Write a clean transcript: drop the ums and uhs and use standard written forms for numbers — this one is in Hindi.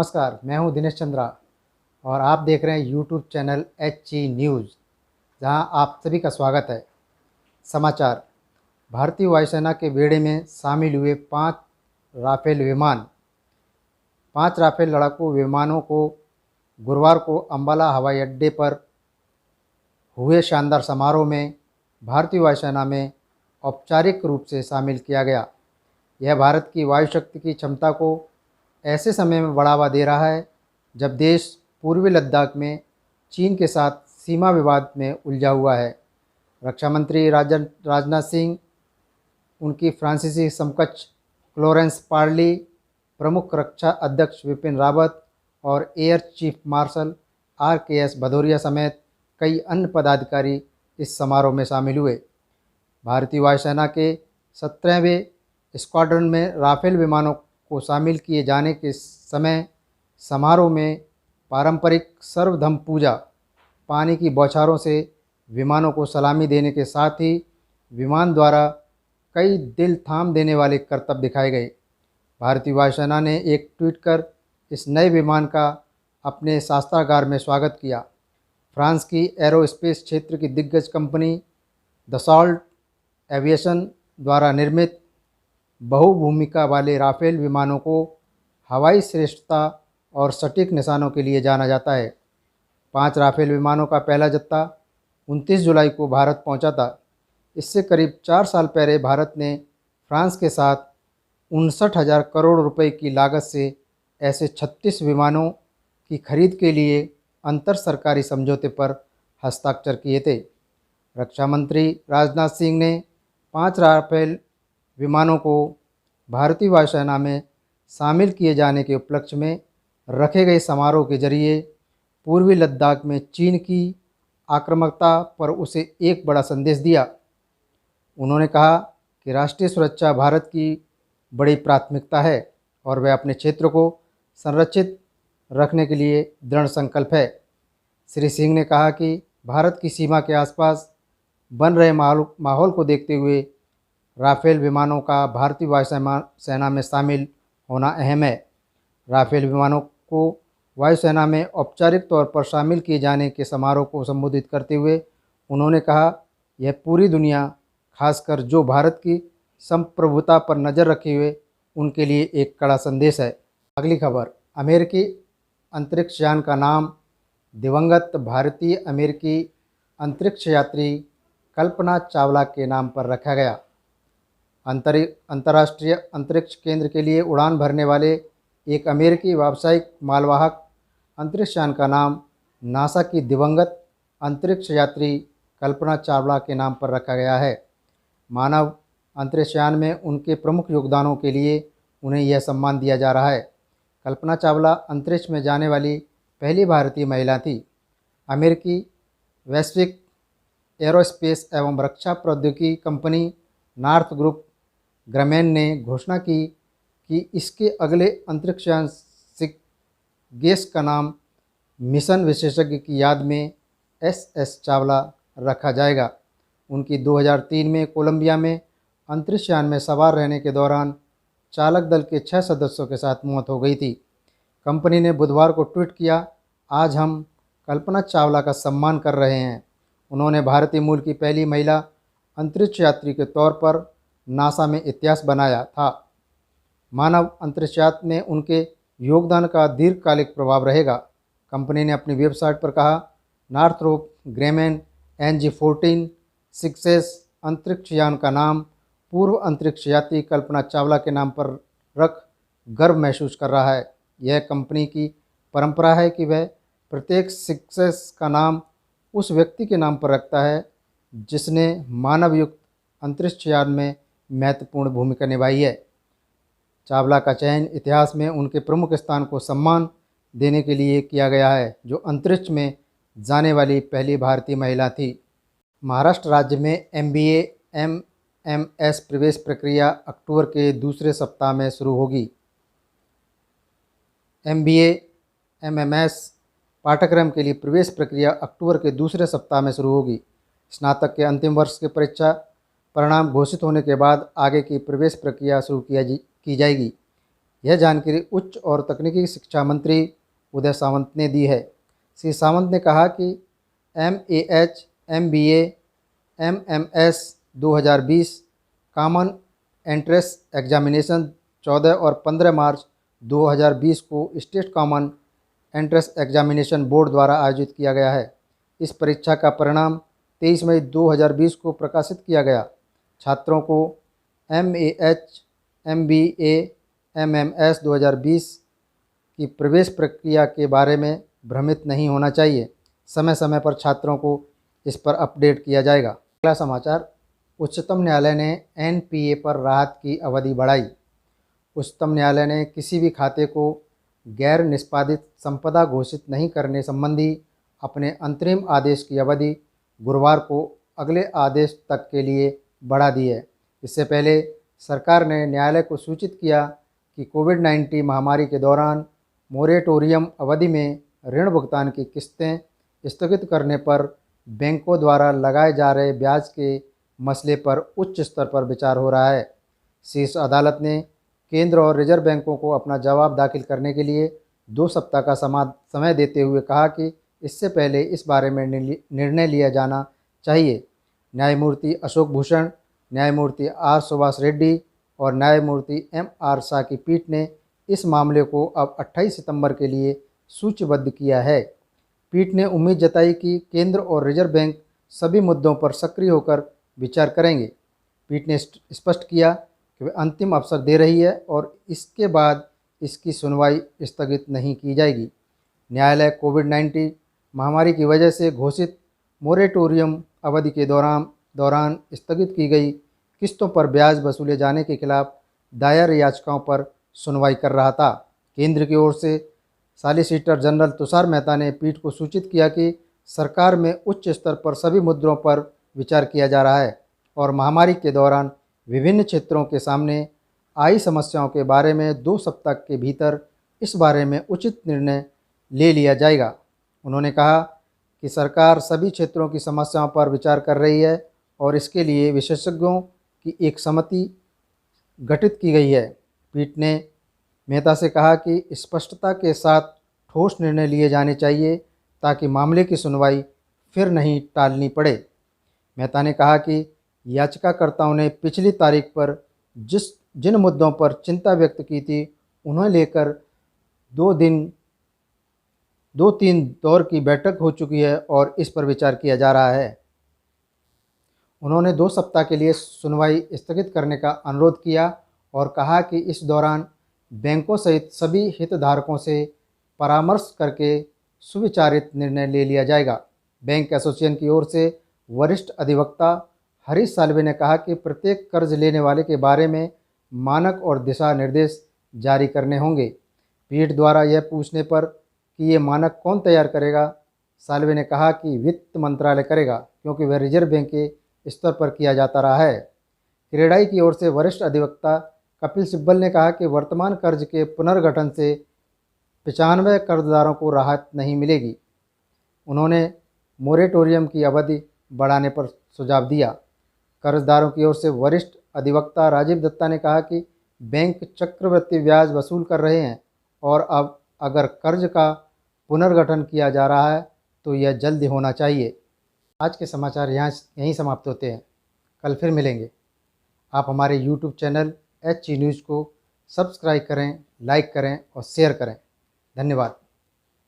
नमस्कार, मैं हूं दिनेश चंद्रा और आप देख रहे हैं यूट्यूब चैनल HG न्यूज़, जहां आप सभी का स्वागत है। समाचार। भारतीय वायुसेना के बेड़े में शामिल हुए 5 विमान 5 लड़ाकू विमानों को गुरुवार को अंबाला हवाई अड्डे पर हुए शानदार समारोह में भारतीय वायुसेना में औपचारिक रूप से शामिल किया गया। यह भारत की वायु शक्ति की क्षमता को ऐसे समय में बढ़ावा दे रहा है जब देश पूर्वी लद्दाख में चीन के साथ सीमा विवाद में उलझा हुआ है। रक्षा मंत्री राजनाथ सिंह, उनकी फ्रांसीसी समकक्ष फ्लोरेंस पार्ली, प्रमुख रक्षा अध्यक्ष विपिन रावत और air chief marshal RKS Bhadauria समेत कई अन्य पदाधिकारी इस समारोह में शामिल हुए। भारतीय वायुसेना के 17वें स्क्वाड्रन में राफेल विमानों को शामिल किए जाने के समय समारोह में पारंपरिक सर्वधर्म पूजा, पानी की बौछारों से विमानों को सलामी देने के साथ ही विमान द्वारा कई दिल थाम देने वाले करतब दिखाए गए। भारतीय वायुसेना ने एक ट्वीट कर इस नए विमान का अपने शास्त्रागार में स्वागत किया। फ्रांस की एरोस्पेस क्षेत्र की दिग्गज कंपनी दसॉल्ट एविएशन द्वारा निर्मित बहुभूमिका वाले राफेल विमानों को हवाई श्रेष्ठता और सटीक निशानों के लिए जाना जाता है। 5 राफेल विमानों का पहला जत्था 29 जुलाई को भारत पहुंचा था। इससे करीब 4 साल पहले भारत ने फ्रांस के साथ 59,000 करोड़ रुपए की लागत से ऐसे 36 विमानों की खरीद के लिए अंतर सरकारी समझौते पर हस्ताक्षर किए थे। रक्षा मंत्री राजनाथ सिंह ने 5 राफेल विमानों को भारतीय वायुसेना में शामिल किए जाने के उपलक्ष्य में रखे गए समारोह के जरिए पूर्वी लद्दाख में चीन की आक्रामकता पर उसे एक बड़ा संदेश दिया। उन्होंने कहा कि राष्ट्रीय सुरक्षा भारत की बड़ी प्राथमिकता है और वह अपने क्षेत्र को संरक्षित रखने के लिए दृढ़ संकल्प है। श्री सिंह ने कहा कि भारत की सीमा के आसपास बन रहे माहौल को देखते हुए राफेल विमानों का भारतीय वायुसेना में शामिल होना अहम है। राफेल विमानों को वायुसेना में औपचारिक तौर पर शामिल किए जाने के समारोह को संबोधित करते हुए उन्होंने कहा, यह पूरी दुनिया, खासकर जो भारत की संप्रभुता पर नज़र रखे हुए उनके लिए एक कड़ा संदेश है। अगली खबर। अमेरिकी अंतरिक्ष यान का नाम दिवंगत भारतीय अमेरिकी अंतरिक्ष यात्री कल्पना चावला के नाम पर रखा गया। अंतर्राष्ट्रीय अंतरिक्ष केंद्र के लिए उड़ान भरने वाले एक अमेरिकी व्यावसायिक मालवाहक अंतरिक्ष यान का नाम नासा की दिवंगत अंतरिक्ष यात्री कल्पना चावला के नाम पर रखा गया है। मानव अंतरिक्ष यान में उनके प्रमुख योगदानों के लिए उन्हें यह सम्मान दिया जा रहा है। कल्पना चावला अंतरिक्ष में जाने वाली पहली भारतीय महिला थी। अमेरिकी वैश्विक एरोस्पेस एवं रक्षा प्रौद्योगिकी कंपनी नॉर्थरोप ग्रामेन ने घोषणा की कि इसके अगले अंतरिक्ष यान गेस का नाम मिशन विशेषज्ञ की याद में SS चावला रखा जाएगा। उनकी 2003 में कोलंबिया में अंतरिक्ष यान में सवार रहने के दौरान चालक दल के 6 सदस्यों के साथ मौत हो गई थी। कंपनी ने बुधवार को ट्वीट किया, आज हम कल्पना चावला का सम्मान कर रहे हैं। उन्होंने भारतीय मूल की पहली महिला अंतरिक्ष यात्री के तौर पर नासा में इतिहास बनाया था। मानव अंतरिक्ष यात्रा में उनके योगदान का दीर्घकालिक प्रभाव रहेगा। कंपनी ने अपनी वेबसाइट पर कहा, नॉर्थरोप ग्रामेन NG-14 6S अंतरिक्ष यान का नाम पूर्व अंतरिक्ष यात्री कल्पना चावला के नाम पर रख गर्व महसूस कर रहा है। यह कंपनी की परंपरा है कि वह प्रत्येक 6S का नाम उस व्यक्ति के नाम पर रखता है जिसने मानवयुक्त अंतरिक्ष यान में महत्वपूर्ण भूमिका निभाई है। चावला का चयन इतिहास में उनके प्रमुख स्थान को सम्मान देने के लिए किया गया है, जो अंतरिक्ष में जाने वाली पहली भारतीय महिला थी। महाराष्ट्र राज्य में MBA MMS प्रवेश प्रक्रिया अक्टूबर के दूसरे सप्ताह में शुरू होगी। MBA MMS पाठ्यक्रम के लिए प्रवेश प्रक्रिया अक्टूबर के दूसरे सप्ताह में शुरू होगी। स्नातक के अंतिम वर्ष के परीक्षा परिणाम घोषित होने के बाद आगे की प्रवेश प्रक्रिया शुरू की जाएगी। यह जानकारी उच्च और तकनीकी शिक्षा मंत्री उदय सामंत ने दी है। श्री सामंत ने कहा कि MAH, MBA, MMS 2020 common entrance examination 14 और 15 मार्च 2020 को state common entrance examination board द्वारा आयोजित किया गया है। इस परीक्षा का परिणाम 23 मई 2020 को प्रकाशित किया गया। छात्रों को MAH, MBA, MMS 2020 की प्रवेश प्रक्रिया के बारे में भ्रमित नहीं होना चाहिए। समय समय पर छात्रों को इस पर अपडेट किया जाएगा। अगला समाचार, उच्चतम न्यायालय ने NPA पर राहत की अवधि बढ़ाई। उच्चतम न्यायालय ने किसी भी खाते को गैर निष्पादित संपदा घोषित नहीं करने संबंधी अपने अंतरिम आदेश की अवधि गुरुवार को अगले आदेश तक के लिए बढ़ा दी है। इससे पहले सरकार ने न्यायालय को सूचित किया कि कोविड-19 महामारी के दौरान मोरेटोरियम अवधि में ऋण भुगतान की किस्तें स्थगित करने पर बैंकों द्वारा लगाए जा रहे ब्याज के मसले पर उच्च स्तर पर विचार हो रहा है। शीर्ष अदालत ने केंद्र और रिजर्व बैंकों को अपना जवाब दाखिल करने के लिए 2 सप्ताह का समय देते हुए कहा कि इससे पहले इस बारे में निर्णय लिया जाना चाहिए। न्यायमूर्ति अशोक भूषण, न्यायमूर्ति R सुभाष रेड्डी और न्यायमूर्ति MR शाह की पीठ ने इस मामले को अब 28 सितंबर के लिए सूचीबद्ध किया है। पीठ ने उम्मीद जताई कि केंद्र और रिजर्व बैंक सभी मुद्दों पर सक्रिय होकर विचार करेंगे। पीठ ने स्पष्ट किया कि वह अंतिम अवसर दे रही है और इसके बाद इसकी सुनवाई स्थगित नहीं की जाएगी। न्यायालय कोविड-19 महामारी की वजह से घोषित मोरेटोरियम अवधि के दौरान स्थगित की गई किस्तों पर ब्याज वसूले जाने के खिलाफ दायर याचिकाओं पर सुनवाई कर रहा था। केंद्र की ओर से सॉलिसिटर जनरल तुषार मेहता ने पीठ को सूचित किया कि सरकार में उच्च स्तर पर सभी मुद्दों पर विचार किया जा रहा है और महामारी के दौरान विभिन्न क्षेत्रों के सामने आई समस्याओं के बारे में 2 सप्ताह के भीतर इस बारे में उचित निर्णय ले लिया जाएगा। उन्होंने कहा कि सरकार सभी क्षेत्रों की समस्याओं पर विचार कर रही है और इसके लिए विशेषज्ञों की एक समिति गठित की गई है। पीठ ने मेहता से कहा कि स्पष्टता के साथ ठोस निर्णय लिए जाने चाहिए ताकि मामले की सुनवाई फिर नहीं टालनी पड़े। मेहता ने कहा कि याचिकाकर्ताओं ने पिछली तारीख पर जिन मुद्दों पर चिंता व्यक्त की थी उन्हें लेकर 2-3 दौर की बैठक हो चुकी है और इस पर विचार किया जा रहा है। उन्होंने 2 सप्ताह के लिए सुनवाई स्थगित करने का अनुरोध किया और कहा कि इस दौरान बैंकों सहित सभी हितधारकों से परामर्श करके सुविचारित निर्णय ले लिया जाएगा। बैंक एसोसिएशन की ओर से वरिष्ठ अधिवक्ता हरीश साल्वे ने कहा कि प्रत्येक कर्ज लेने वाले के बारे में मानक और दिशा निर्देश जारी करने होंगे। पीठ द्वारा यह पूछने पर कि ये मानक कौन तैयार करेगा, साल्वे ने कहा कि वित्त मंत्रालय करेगा क्योंकि वह रिजर्व बैंक के स्तर पर किया जाता रहा है। क्रेडाई की ओर से वरिष्ठ अधिवक्ता कपिल सिब्बल ने कहा कि वर्तमान कर्ज के पुनर्गठन से 95 कर्जदारों को राहत नहीं मिलेगी। उन्होंने मोरेटोरियम की अवधि बढ़ाने पर सुझाव दिया। कर्जदारों की ओर से वरिष्ठ अधिवक्ता राजीव दत्ता ने कहा कि बैंक चक्रवृद्धि ब्याज वसूल कर रहे हैं और अब अगर कर्ज का पुनर्गठन किया जा रहा है तो यह जल्दी होना चाहिए। आज के समाचार यहीं समाप्त होते हैं। कल फिर मिलेंगे। आप हमारे YouTube चैनल HG न्यूज़ को सब्सक्राइब करें, लाइक करें और शेयर करें। धन्यवाद।